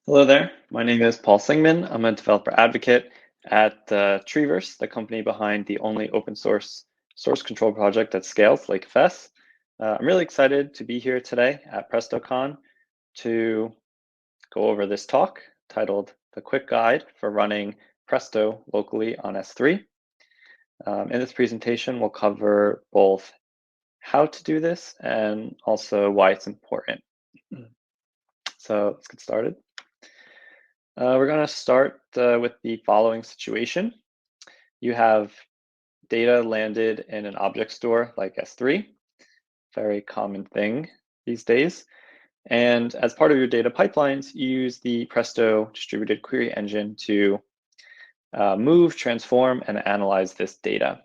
Hello there. My name is Paul Singman. I'm a developer advocate at Treeverse, the company behind the only open source control project that scales like FS. I'm really excited to be here today at PrestoCon to go over this talk titled The Quick Guide for Running Presto Locally on S3. In this presentation, we'll cover both how to do this and also why it's important. So let's get started. We're going to start with the following situation. You have data landed in an object store like S3, very common thing these days. And as part of your data pipelines, you use the Presto distributed query engine to move, transform, and analyze this data.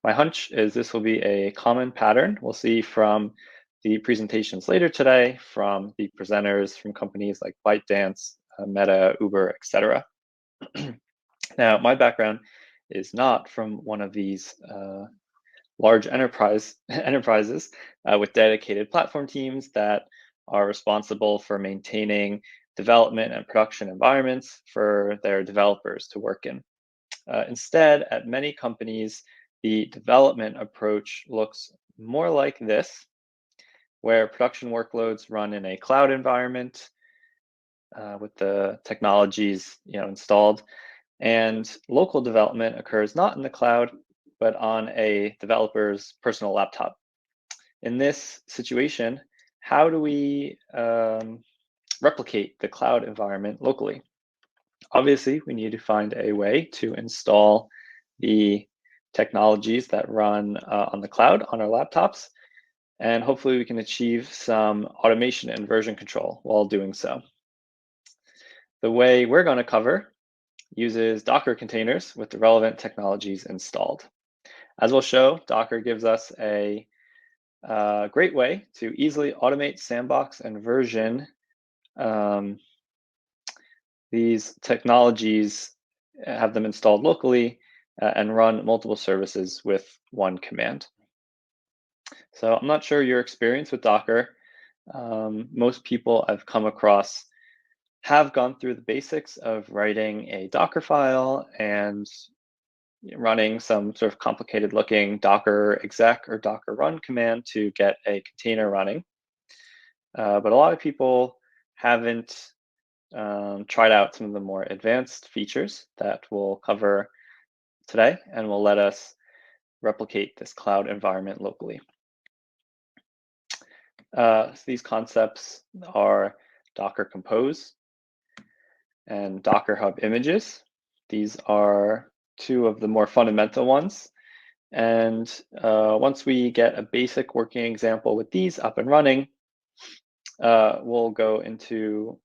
My hunch is this will be a common pattern we'll see from the presentations later today, from the presenters from companies like ByteDance, Meta, Uber, etc. Now, my background is not from one of these large enterprises with dedicated platform teams that are responsible for maintaining development and production environments for their developers to work in. Instead, at many companies, the development approach looks more like this, where production workloads run in a cloud environment with the technologies installed, and local development occurs not in the cloud, but on a developer's personal laptop. In this situation, how do we replicate the cloud environment locally? Obviously, we need to find a way to install the technologies that run on the cloud on our laptops, and hopefully we can achieve some automation and version control while doing so. The way we're going to cover uses Docker containers with the relevant technologies installed. As we'll show, Docker gives us a great way to easily automate, sandbox, and version these technologies, have them installed locally, and run multiple services with one command. So I'm not sure your experience with Docker. Most people I've come across have gone through the basics of writing a Docker file and running some sort of complicated looking Docker exec or Docker run command to get a container running. But a lot of people haven't tried out some of the more advanced features that we'll cover today and will let us replicate this cloud environment locally. So these concepts are Docker Compose and Docker Hub Images. These are two of the more fundamental ones. And once we get a basic working example with these up and running, we'll go into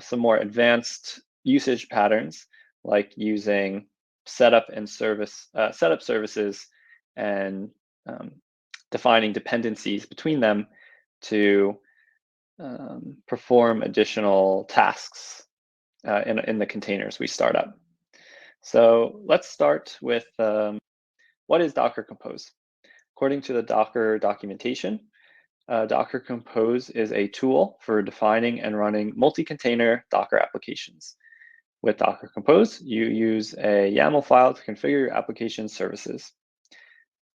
some more advanced usage patterns, like using setup services and defining dependencies between them to perform additional tasks in the containers we start up. So let's start with what is Docker Compose? According to the Docker documentation, Docker Compose is a tool for defining and running multi-container Docker applications. With Docker Compose, you use a YAML file to configure your application services.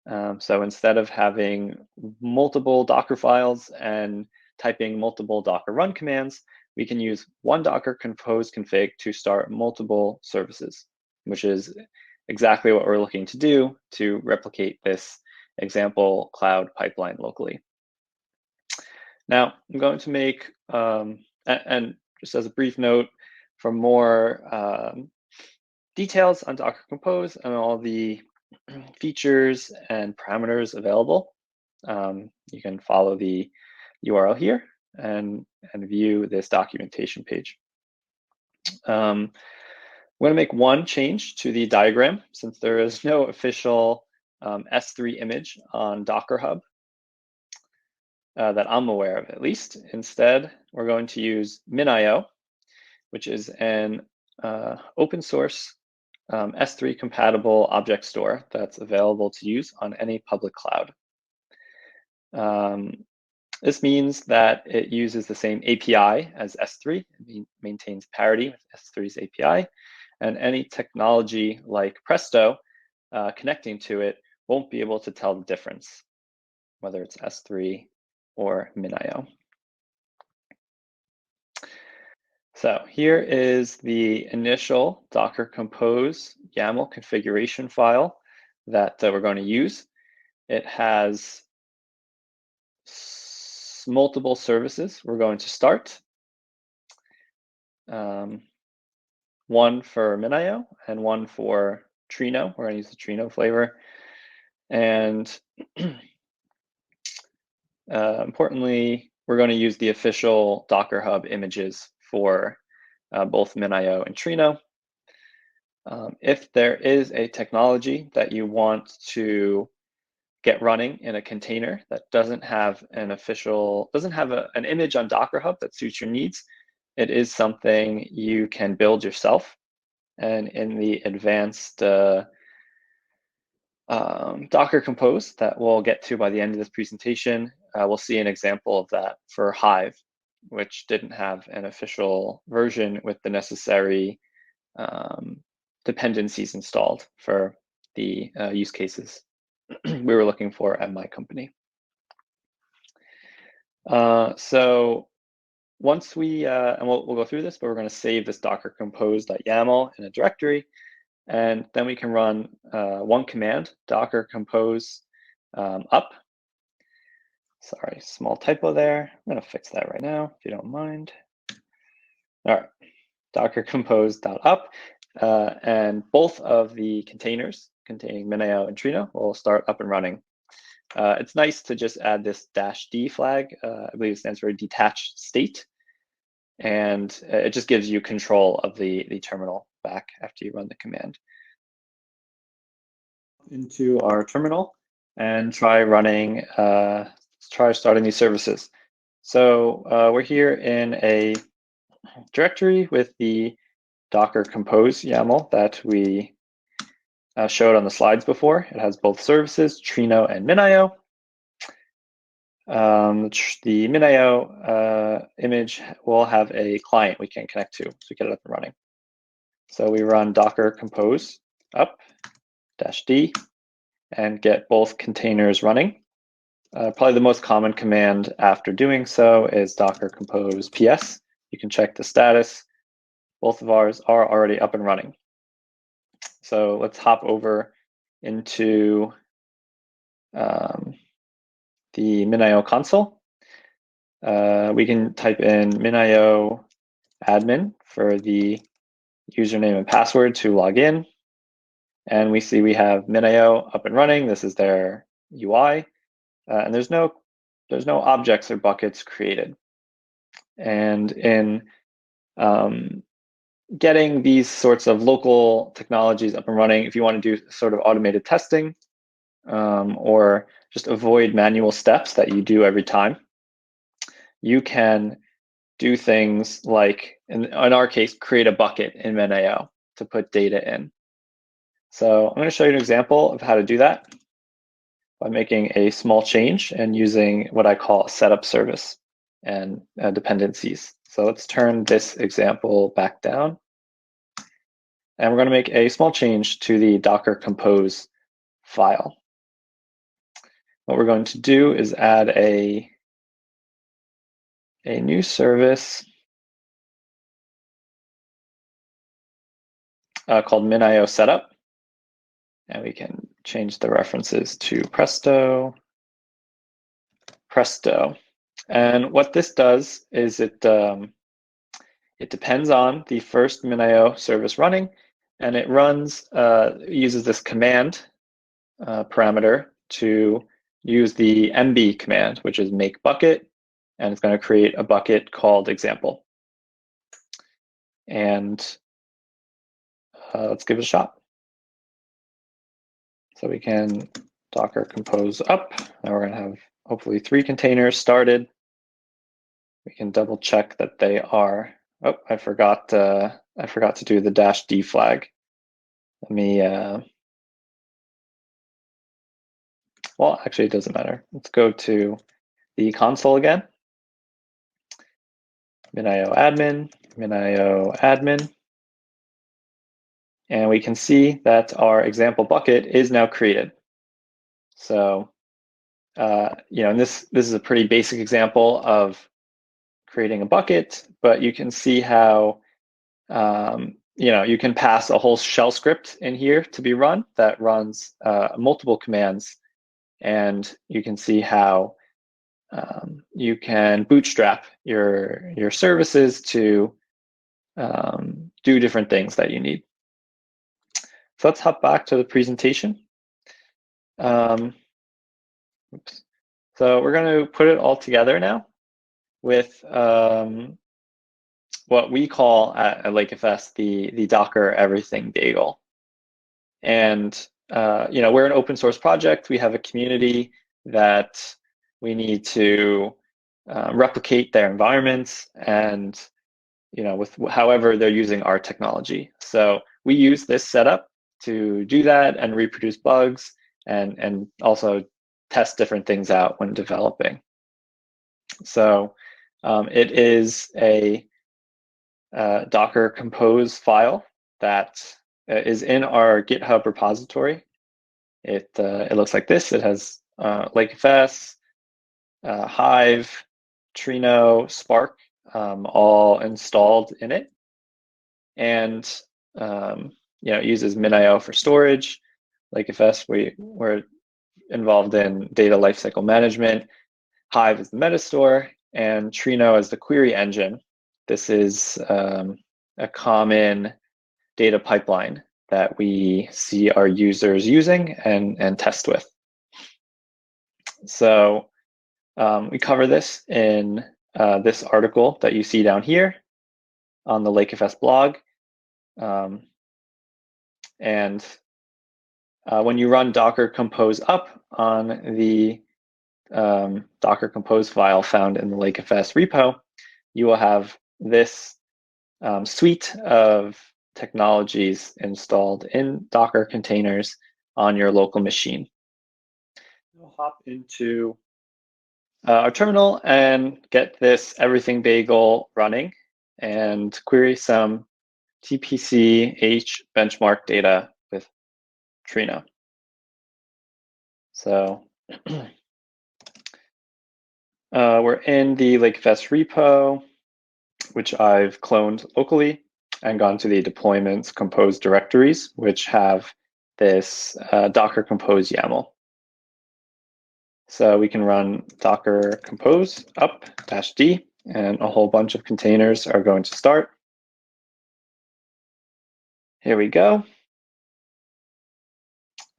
So instead of having multiple Docker files and typing multiple Docker run commands, we can use one Docker Compose config to start multiple services, which is exactly what we're looking to do to replicate this example cloud pipeline locally. Now, I'm going to make, and just as a brief note, for more details on Docker Compose and all the features and parameters available, you can follow the URL here and view this documentation page. I'm going to make one change to the diagram since there is no official S3 image on Docker Hub that I'm aware of, at least. Instead, we're going to use MinIO, which is an open source S3 compatible object store that's available to use on any public cloud. This means that it uses the same API as S3. It maintains parity with S3's API. And any technology like Presto connecting to it won't be able to tell the difference, whether it's S3 or MinIO. So here is the initial Docker Compose YAML configuration file that we're going to use. It has multiple services we're going to start. One for MinIO and one for Trino. We're going to use the Trino flavor. And importantly, we're going to use the official Docker Hub images for both MinIO and Trino. If there is a technology that you want to get running in a container that doesn't have an an image on Docker Hub that suits your needs, it is something you can build yourself. And in the advanced Docker Compose that we'll get to by the end of this presentation, we'll see an example of that for Hive, which didn't have an official version with the necessary dependencies installed for the use cases we were looking for at my company. So once we, and we'll go through this, but we're going to save this docker compose.yaml in a directory, and then we can run one command, docker compose up. Sorry, small typo there. I'm going to fix that right now, if you don't mind. All right, docker compose.up, and both of the containers containing MinIO and Trino will start up and running. It's nice to just add this -d flag. I believe it stands for detached state. And it just gives you control of the terminal back after you run the command. Into our terminal and try starting these services. So we're here in a directory with the Docker Compose YAML that we showed on the slides before. It has both services, Trino and MinIO. The MinIO image will have a client we can connect to, so we get it up and running. So we run docker compose up -d and get both containers running. Probably the most common command after doing so is docker compose ps. You can check the status. Both of ours are already up and running. So let's hop over into the MinIO console. We can type in MinIO admin for the username and password to log in. And we see we have MinIO up and running. This is their UI. And there's no objects or buckets created. And in getting these sorts of local technologies up and running, if you want to do sort of automated testing or just avoid manual steps that you do every time, you can do things like, in our case, create a bucket in MinIO to put data in. So I'm going to show you an example of how to do that by making a small change and using what I call a setup service and dependencies. So let's turn this example back down. And we're going to make a small change to the Docker Compose file. What we're going to do is add a new service called MinIO setup. And we can change the references to Presto. And what this does is it depends on the first MinIO service running, and it runs, uses this command parameter to use the mb command, which is make bucket, and it's going to create a bucket called example. And let's give it a shot. So we can docker compose up. Now we're going to have hopefully 3 containers started. We can double check that they are. Oh, I forgot to do the -d flag. Let me. Well, actually, it doesn't matter. Let's go to the console again. Min.io admin, min.io admin. And we can see that our example bucket is now created. So, and this is a pretty basic example of creating a bucket, but you can see how, you can pass a whole shell script in here to be run that runs multiple commands. And you can see how you can bootstrap your services to do different things that you need. So let's hop back to the presentation. Oops. So we're going to put it all together now with what we call at LakeFS the Docker Everything Bagel. And we're an open source project. We have a community that we need to replicate their environments and with however they're using our technology. So we use this setup to do that and reproduce bugs and also test different things out when developing. So it is a Docker Compose file that is in our GitHub repository. It looks like this. It has LakeFS, Hive, Trino, Spark, all installed in it. And it uses min.io for storage. LakeFS, we're involved in data lifecycle management. Hive is the metastore, and Trino is the query engine. This is a common data pipeline that we see our users using and test with. So we cover this in this article that you see down here on the LakeFS blog. And when you run Docker Compose up on the Docker Compose file found in the LakeFS repo, you will have this suite of technologies installed in Docker containers on your local machine. We'll hop into our terminal and get this everything bagel running and query some TPC-H benchmark data with Trino. So we're in the LakeFS repo, which I've cloned locally and gone to the deployments compose directories, which have this Docker Compose YAML. So we can run Docker Compose up -d, and a whole bunch of containers are going to start. Here we go.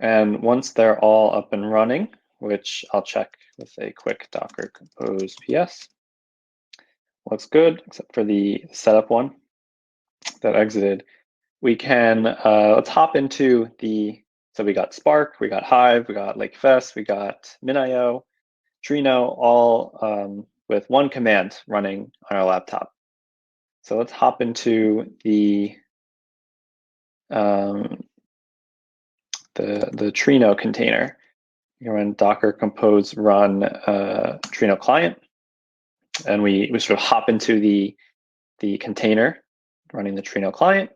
And once they're all up and running, which I'll check with a quick Docker Compose PS, looks good, except for the setup one that exited. We can, let's hop into so we got Spark, we got Hive, we got LakeFS, we got min.io, Trino, all with one command running on our laptop. So let's hop into the Trino container. You can run Docker Compose run Trino client, and we sort of hop into the container running the Trino client,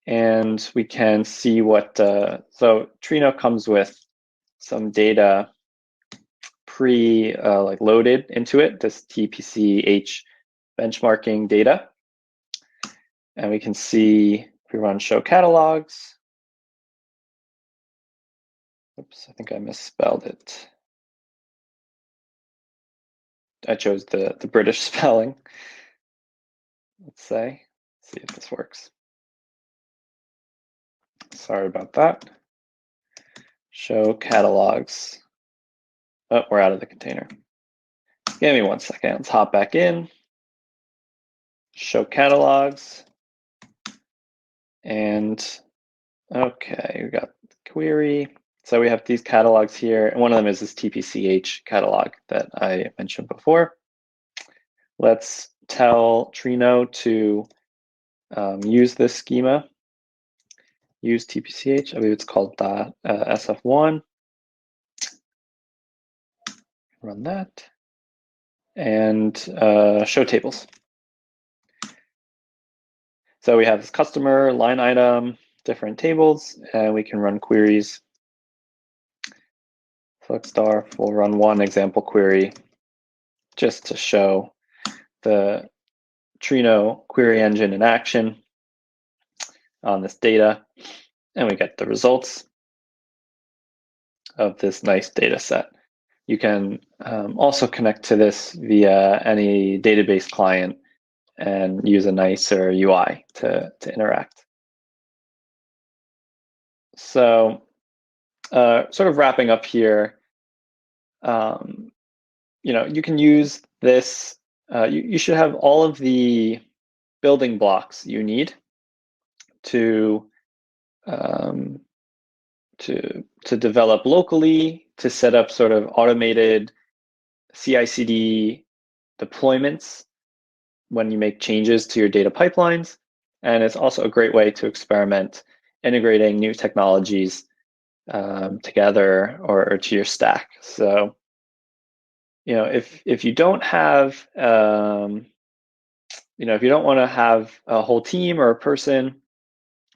and we can see what. So Trino comes with some data loaded into it, this TPC-H benchmarking data, and we can see if we run show catalogs. Oops, I think I misspelled it. I chose the British spelling. Let's see if this works. Sorry about that. Show catalogs. Oh, we're out of the container. Give me 1 second. Let's hop back in. Show catalogs. And okay, we got query. So we have these catalogs here, and one of them is this TPC-H catalog that I mentioned before. Let's tell Trino to use this schema. Use TPC-H, I believe it's called .sf1. Run that. and show tables. So we have this customer, line item, different tables, and we can run queries. Select star, we'll run one example query just to show the Trino query engine in action on this data, and we get the results of this nice data set. You can also connect to this via any database client and use a nicer UI to interact. So sort of wrapping up here, you can use this. You should have all of the building blocks you need to develop locally, to set up sort of automated CI/CD deployments when you make changes to your data pipelines. And it's also a great way to experiment integrating new technologies together or to your stack. So, if you don't have, if you don't want to have a whole team or a person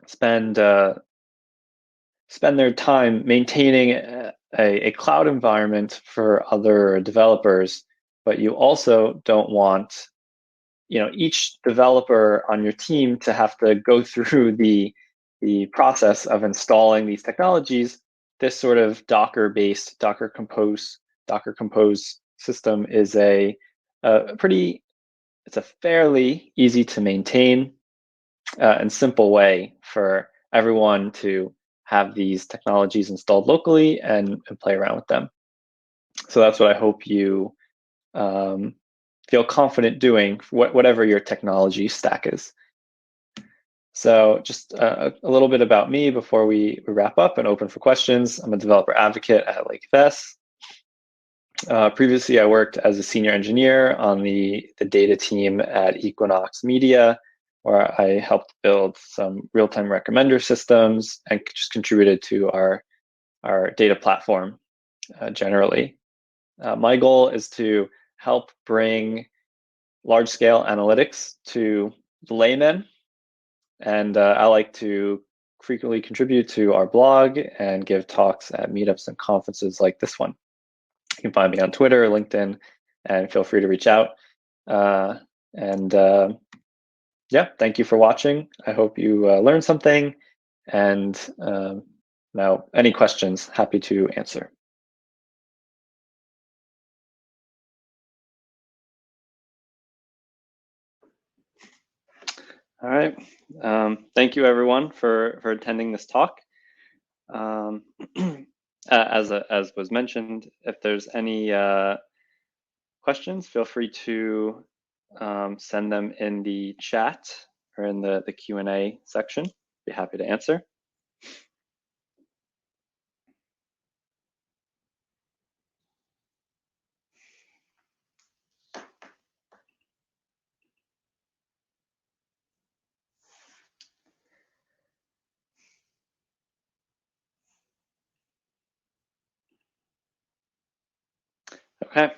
spend their time maintaining a cloud environment for other developers, but you also don't want each developer on your team to have to go through the process of installing these technologies. This sort of Docker-based Docker Compose system is a fairly easy to maintain and simple way for everyone to have these technologies installed locally and play around with them. So that's what I hope you feel confident doing, whatever your technology stack is. So just a little bit about me before we wrap up and open for questions. I'm a developer advocate at LakeFS. Previously, I worked as a senior engineer on the data team at Equinox Media, where I helped build some real-time recommender systems and just contributed to our data platform generally. My goal is to help bring large-scale analytics to the layman, and I like to frequently contribute to our blog and give talks at meetups and conferences like this one. You can find me on Twitter, LinkedIn, and feel free to reach out. Yeah, thank you for watching. I hope you learned something. And now, any questions, happy to answer. All right. Thank you, everyone, for attending this talk. As was mentioned, if there's any questions, feel free to send them in the chat or in the Q&A section. Be happy to answer. Okay,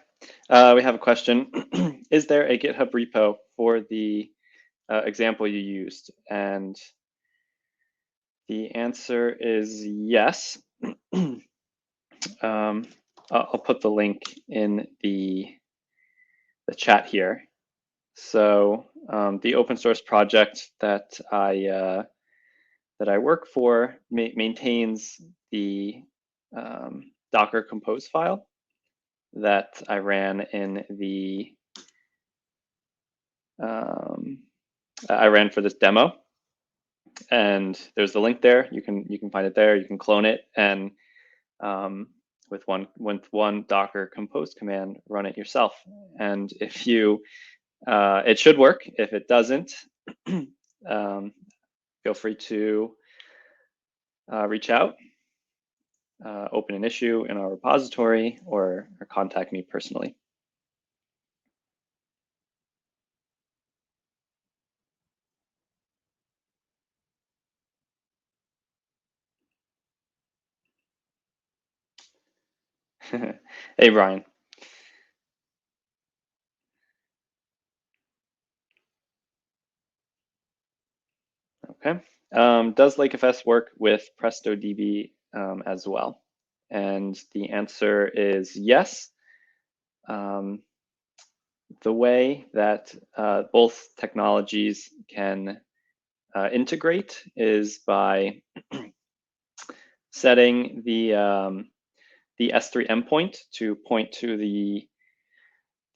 we have a question. Is there a GitHub repo for the example you used? And the answer is yes. I'll put the link in the chat here. So the open source project that I work for maintains the Docker Compose file that I ran in the I ran for this demo, and there's the link there. You can find it there. You can clone it, and with one Docker Compose command, run it yourself. And if you it should work. If it doesn't, feel free to reach out, open an issue in our repository, or contact me personally. Hey, Brian. Okay. Does LakeFS work with Presto DB as well? And the answer is yes. The way that both technologies can integrate is by setting the S3 endpoint to point to the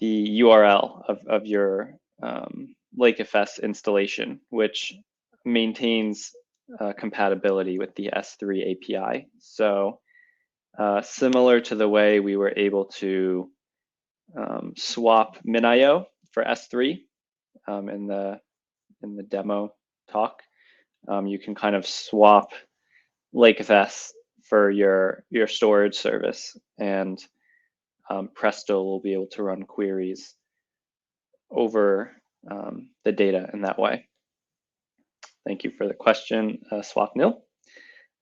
URL of your LakeFS installation, which maintains compatibility with the S3 API. So similar to the way we were able to swap MinIO for S3 in the demo talk, you can kind of swap LakeFS for your storage service, and Presto will be able to run queries over the data in that way. Thank you for the question, Swapnil.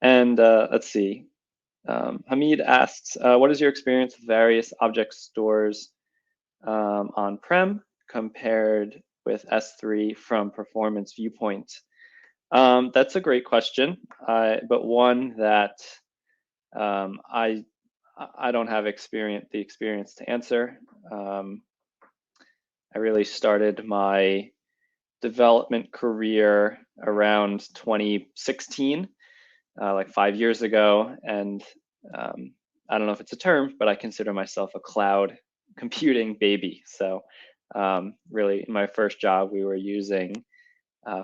And let's see. Hamid asks, what is your experience with various object stores on-prem compared with S3 from performance viewpoint? That's a great question, but one that I don't have the experience to answer. I really started my development career around 2016, like 5 years ago, and I don't know if it's a term, but I consider myself a cloud computing baby. So really, in my first job, we were using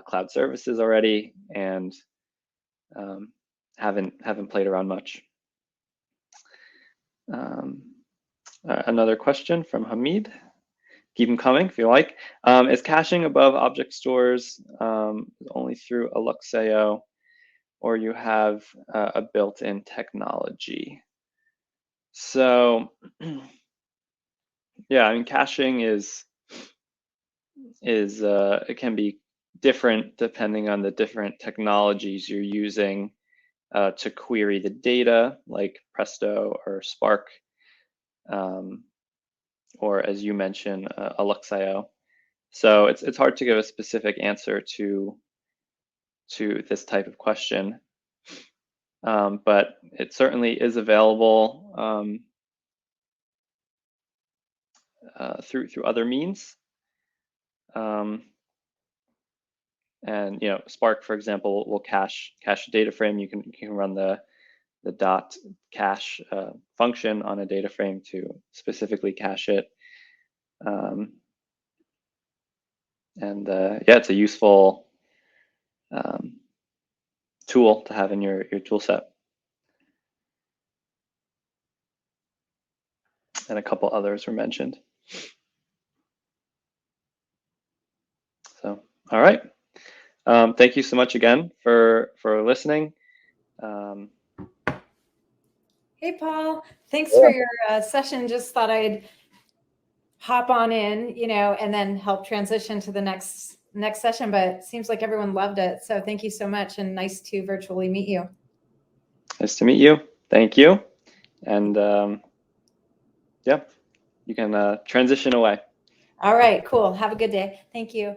cloud services already, and haven't played around much. Another question from Hamid. Keep them coming if you like. Is caching above object stores only through Alluxio, or you have a built-in technology? So yeah, I mean, caching is it can be different depending on the different technologies you're using to query the data, like Presto or Spark, or as you mentioned, Alluxio. So it's hard to give a specific answer to this type of question, but it certainly is available through other means. And Spark, for example, will cache a data frame. You can run the dot cache function on a data frame to specifically cache it. And yeah, it's a useful tool to have in your tool set. And a couple others were mentioned. So, all right. Thank you so much again for listening. Hey, Paul. Thanks for your session. Just thought I'd hop on in, and then help transition to the next session. But it seems like everyone loved it. So thank you so much, and nice to virtually meet you. Nice to meet you. Thank you. And yeah, you can transition away. All right, cool. Have a good day. Thank you.